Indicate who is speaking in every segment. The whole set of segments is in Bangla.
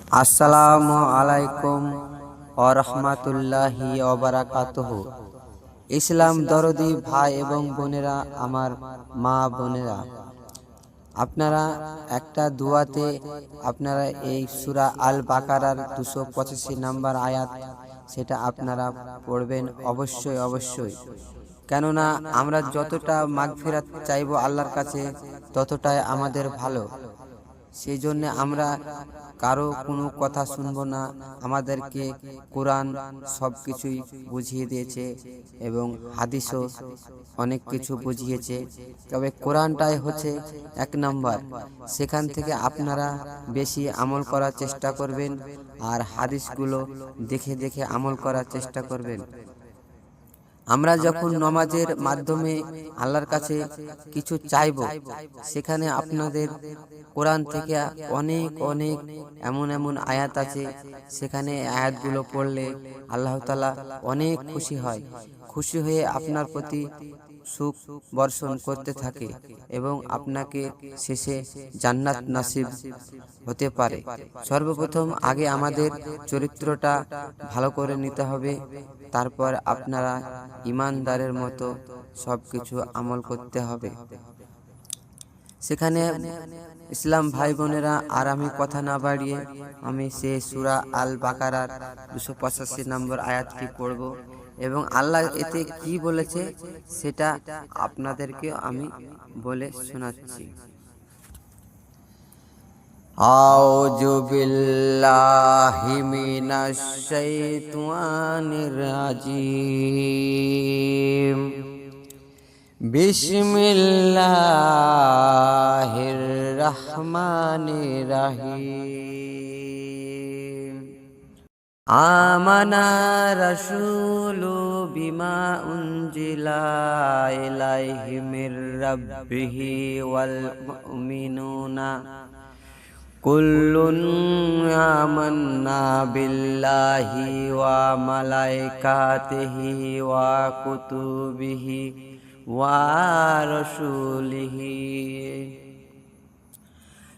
Speaker 1: আসসালামু আলাইকুম ওয়া রাহমাতুল্লাহি ওয়া বারাকাতুহু। ইসলাম দরদি ভাই এবং বোনেরা, আমার মা বোনেরা, আপনারা একটা দুয়াতে আপনারা এই সূরা আল বাকারার 285 নম্বর আয়াত সেটা আপনারা পড়বেন অবশ্যই অবশ্যই। কেননা আমরা যতটা মাগফিরাত চাইবো আল্লাহর কাছে ততটাই আমাদের ভালো। সেই জন্য আমরা কারো কোনো কথা শুনবো না। আমাদেরকে কোরআন সব কিছুই বুঝিয়ে দিয়েছে এবং হাদিসও অনেক কিছু বুঝিয়েছে, তবে কোরআনটাই হচ্ছে এক নম্বর। সেখান থেকে আপনারা বেশি আমল করার চেষ্টা করবেন আর হাদিসগুলো দেখে দেখে আমল করার চেষ্টা করবেন। আমরা যখন নামাজের মাধ্যমে আল্লাহর কাছে কিছু চাইব, সেখানে আপনাদের কোরআন থেকে অনেক অনেক এমন এমন আয়াত আছে, সেখানে আয়াতগুলো পড়লে আল্লাহ তাআলা অনেক খুশি হয়। খুশি হয়ে আপনার প্রতি সুখ বর্ষণ করতে থাকে এবং আপনাকে শেষে জান্নাত নসিব হতে পারে। সর্বপ্রথম আগে আমাদের চরিত্রটা ভালো করে নিতে হবে, তারপর আপনারা ইমানদারের মতো সবকিছু আমল করতে হবে। সেখানে ইসলাম ভাই বোনেরা, আর আমি কথা না বাড়িয়ে আমি সে সূরা আল বাকারার 285 নম্বর আয়াতটি পড়ব এবং আল্লাহ এতে কি বলেছে সেটা আপনাদেরকে আমি বলে শোনাচ্ছি। আউযু বিল্লাহি মিনাশ শাইতানির রাজিম। বিসমিল্লাহির রহমানির রহিম। আমানা রাসূলু বিমা উনজিলা ইলাইহি মির রাব্বিহি ওয়াল মুমিনুনা কুল্লুন আমান্না বিল্লাহি ওয়া মালাইকাতিহি ওয়া কুতুবিহি ওয়া রাসূলিহি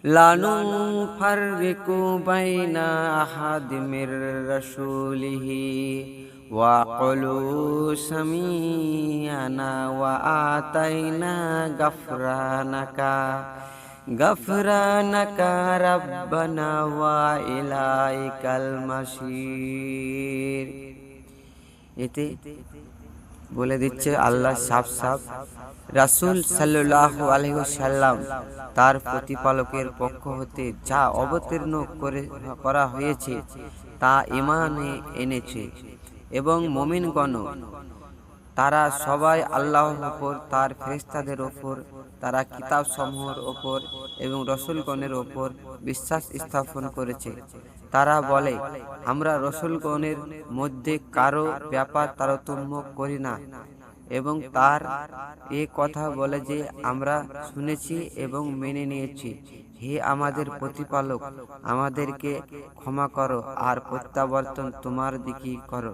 Speaker 1: লা নুফাররিকু বাইনা আহাদিম মির রাসূলিহি ওয়া ক্বালু সামি'না ওয়া আতাইনা গাফরানাকা রাব্বানা ওয়া ইলাইকাল মাসির। এতে বলে দিচ্ছে আল্লাহ সাফ সাফ রাসূল সাল্লাল্লাহু আলাইহি ওয়াসাল্লাম তার প্রতিপালকের পক্ষ হতে যা অবতীর্ণ করা হয়েছে তা ঈমানে এনেছে এবং মুমিনগণ তারা সবাই আল্লাহর উপর, তার ফেরেশতাদের উপর, তারা কিতাব সমূহের উপর এবং রসুলগণের উপর বিশ্বাস স্থাপন করেছে। তারা বলে, আমরা রসুলগণের মধ্যে কারো ব্যাপার তারতম্য করি না এবং তার এ কথা বলে যে আমরা শুনেছি এবং মেনে নিয়েছি। হে আমাদের প্রতিপালক, আমাদেরকে ক্ষমা করো আর প্রত্যাবর্তন তোমার দিকেই করো।